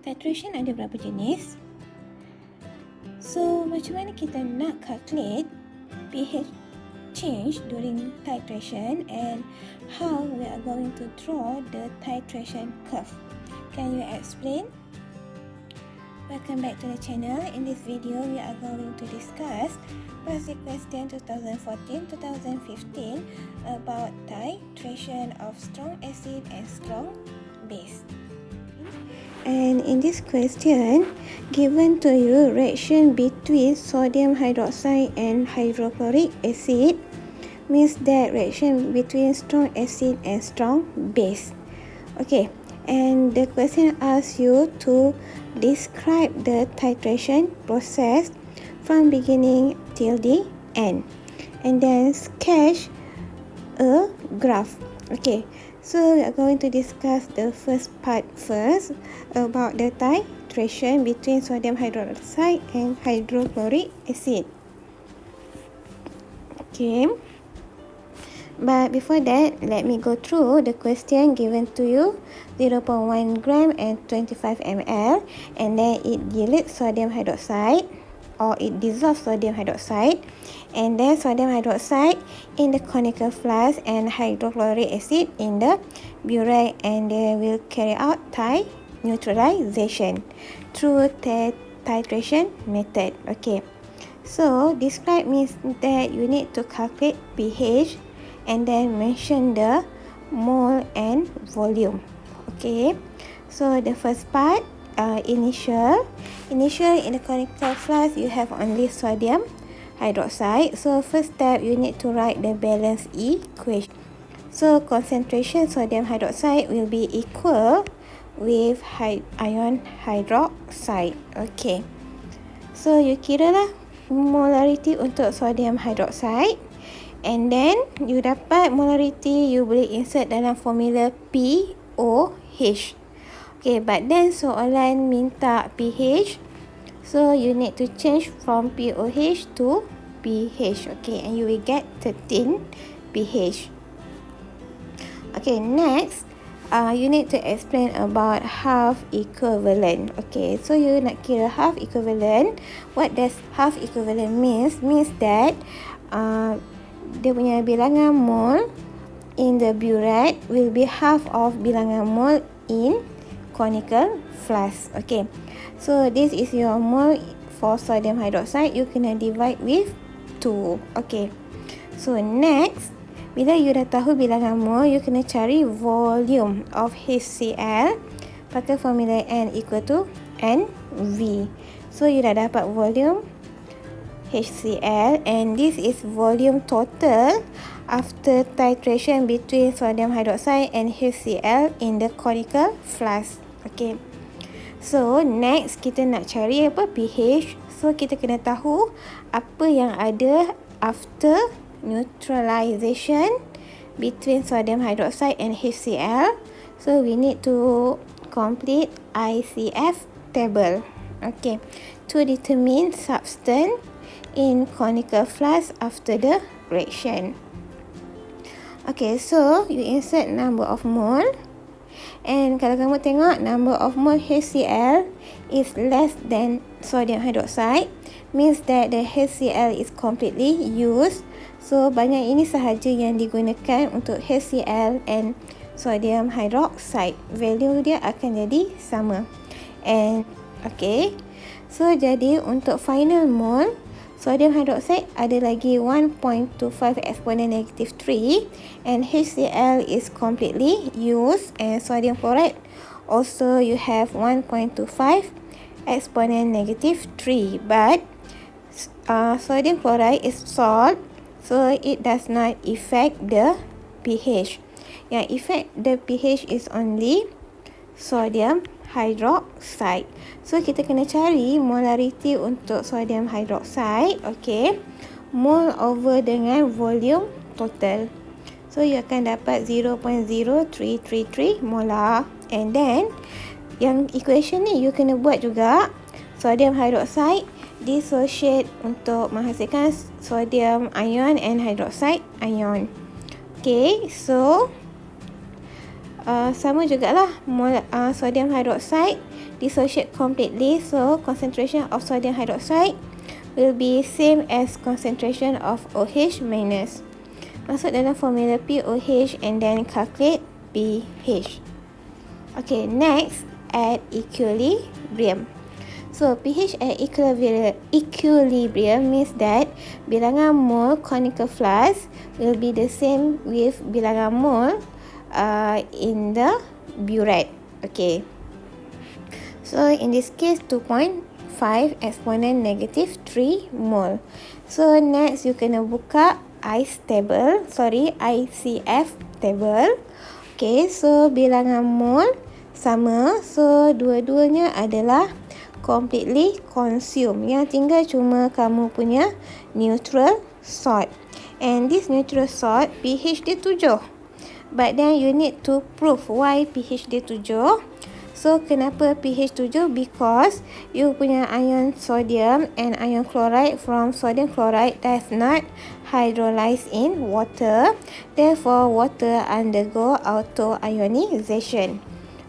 Titration ada berapa jenis? So, macam mana kita nak calculate pH change during titration and how we are going to draw the titration curve? Can you explain? Welcome back to the channel. In this video, we are going to discuss Basic Question 2014-2015 about titration of strong acid and strong base. And in this question, given to you reaction between sodium hydroxide and hydrochloric acid means that reaction between strong acid and strong base. Okay, and the question asks you to describe the titration process from beginning till the end, and then sketch a graph. Okay, so we are going to discuss the first part first about the titration between sodium hydroxide and hydrochloric acid. Okay, but before that, let me go through the question given to you. 0.1 gram and 25 ml, and then it dilutes sodium hydroxide, or it dissolves sodium hydroxide, and then sodium hydroxide in the conical flask and hydrochloric acid in the burette, and they will carry out neutralization through the titration method. Okay, so describe means that you need to calculate pH and then mention the mole and volume. Okay, so the first part, initial in the conical flask you have only sodium hydroxide. So first step, you need to write the balance equation. So concentration sodium hydroxide will be equal with ion hydroxide. Okay, so you kira lah molarity untuk sodium hydroxide, and then you dapat molarity, you boleh insert dalam formula POH. Okay, but then soalan minta pH, so you need to change from POH to pH. Okay, and you will get 13 pH. Okay, next, you need to explain about half equivalent. Okay, so you nak kira half equivalent. What does half equivalent means? Means that dia punya bilangan mole in the burette will be half of bilangan mole in conical flask. Okay, so this is your mole for sodium hydroxide. You kena divide with 2. Okay, so next, bila you dah tahu bilangan mole, you kena cari volume of HCl pakai formula N equal to NV. So you dah dapat volume HCl, and this is volume total after titration between sodium hydroxide and HCl in the conical flask. Okay, so next kita nak cari apa? pH. So kita kena tahu apa yang ada after neutralization between sodium hydroxide and HCl. So we need to complete ICF table. Okay, to determine substance in conical flask after the reaction. Okay, so you insert number of mole, and kalau kamu tengok number of mole HCl is less than sodium hydroxide, means that the HCl is completely used. So banyak ini sahaja yang digunakan untuk HCl and sodium hydroxide. Value dia akan jadi sama. And okay, so jadi untuk final mole, sodium hydroxide ada lagi 1.25 exponent negative 3, and HCl is completely used, and sodium chloride also you have 1.25 exponent negative 3, but sodium chloride is salt, so it does not affect the pH. Yang affect the pH is only sodium hydroxide. So kita kena cari molarity untuk sodium hydroxide. Okay, mole over dengan volume total. So you akan dapat 0.0333 molar, and then yang equation ni you kena buat juga. Sodium hydroxide dissociate untuk menghasilkan sodium ion and hydroxide ion. Okay, so sama jugalah sodium hydroxide dissociate completely, so concentration of sodium hydroxide will be same as concentration of OH minus. Masuk dalam formula POH and then calculate pH. Okay, next at equilibrium. So pH at equilibrium means that bilangan mole conical flask will be the same with bilangan mole in the burette. Okay, so in this case 2.5 exponent negative 3 mole. So next you kena buka ICF table. Okay, so bilangan mole sama, so dua-duanya adalah completely consumed. Yang tinggal cuma kamu punya neutral salt, and this neutral salt pH dia 7. But then you need to prove why pH dia 7. So kenapa pH 7? Because you punya ion sodium and ion chloride from sodium chloride does not hydrolyze in water. Therefore water undergo auto ionization.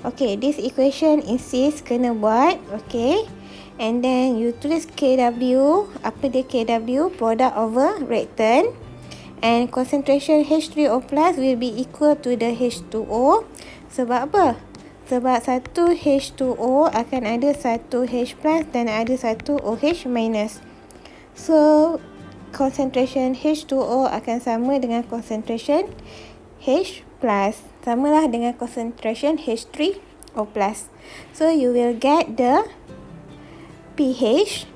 Okay, this equation insist kena buat. Okay, and then you tulis KW. Apa dia KW? Product over reactant. And concentration H3O plus will be equal to the H2O. Sebab apa? Sebab satu H2O akan ada satu H plus dan ada satu OH minus. So concentration H2O akan sama dengan concentration H plus. Samalah dengan concentration H3O plus. So you will get the pH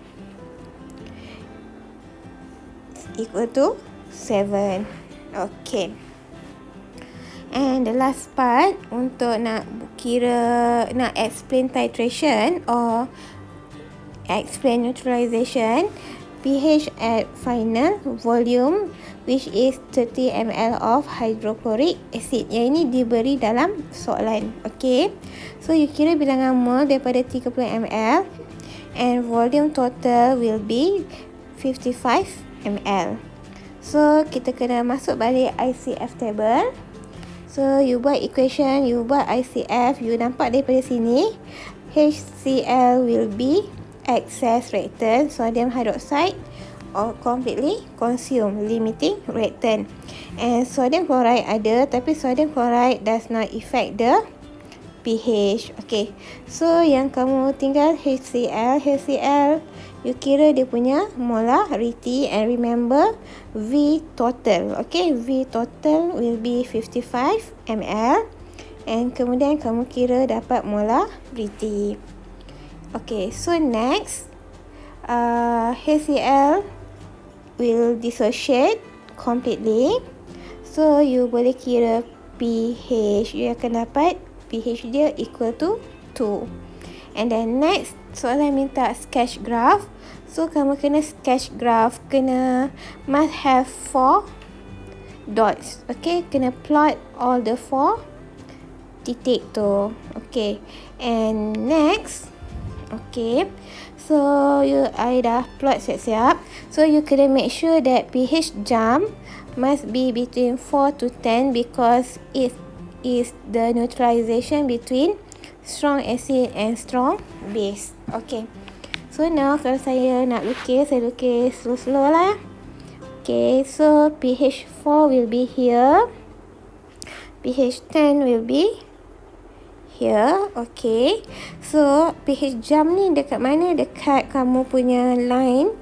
equal to 7. Okay. And the last part untuk nak explain titration or explain neutralization, pH at final volume which is 30 ml of hydrochloric acid. Yang ini diberi dalam soalan. Okay, so you kira bilangan mol daripada 30 ml and volume total will be 55 ml. So kita kena masuk balik ICF table. So you buat equation, you buat ICF, you nampak daripada sini HCl will be excess reactant, sodium hydroxide or completely consumed, limiting reactant. And sodium chloride ada, tapi sodium chloride does not affect the pH. Okay, so yang kamu tinggal HCl, you kira dia punya molarity and remember V total. Okay, V total will be 55 ml and kemudian kamu kira dapat molarity. Okay, so next HCl will dissociate completely. So you boleh kira pH, you akan dapat pH dia equal to 2. And then next soalan minta sketch graph. So kamu kena sketch graph, must have 4 dots. Okay, kena plot all the 4 titik tu. Okay, and next, okay, so I dah plot siap-siap. So you kena make sure that pH jump must be between 4 to 10 because it is the neutralization between strong acid and strong base. Okay, so now kalau saya nak lukis, saya lukis slow-slow lah. Okay, so pH 4 will be here, pH 10 will be here. Okay, so pH jump ni dekat mana? Dekat kamu punya line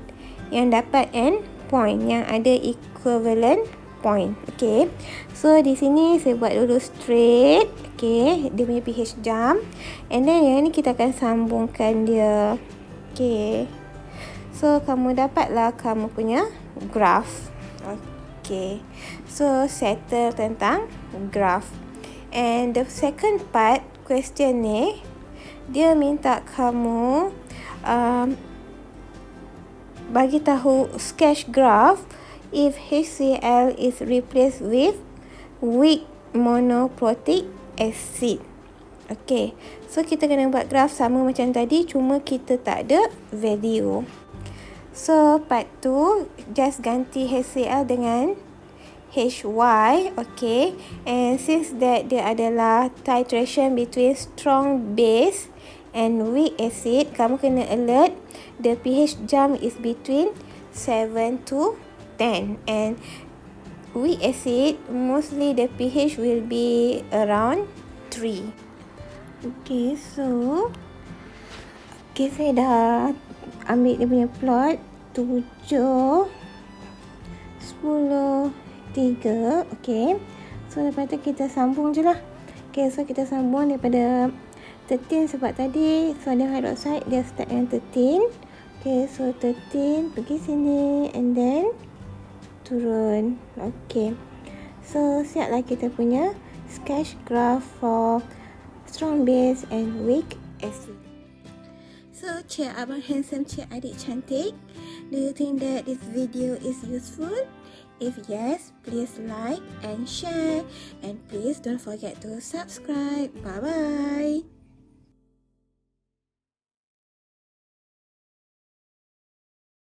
yang dapat end point, yang ada equivalent point. Okay, so di sini saya buat dulu straight. Okay, dia punya pH jump, and then yang ni kita akan sambungkan dia. Okay, so kamu dapatlah kamu punya graph. Okay, so settle tentang graph. And the second part question ni, dia minta kamu bagi tahu sketch graph if HCl is replaced with weak monoprotic acid. Okay, so kita kena buat graph sama macam tadi, cuma kita tak ada value. So part 2, just ganti HCl dengan HY. Okay, and since that dia adalah titration between strong base and weak acid, kamu kena alert the pH jump is between 7 to 10, and weak acid mostly the pH will be around 3. Okay, so saya dah ambil dia punya plot 7, 10, 3. Okay, so lepas tu kita sambung je lah. Okay, so kita sambung daripada 13 sebab tadi sodium hydroxide dia start dengan 13. Okay, so 13 pergi sini and then turun. Okay, so siaplah kita punya sketch graph for strong base and weak acid. So, Cik Abang Handsome, Cik Adik Cantik, do you think that this video is useful? If yes, please like and share, and please don't forget to subscribe. Bye bye.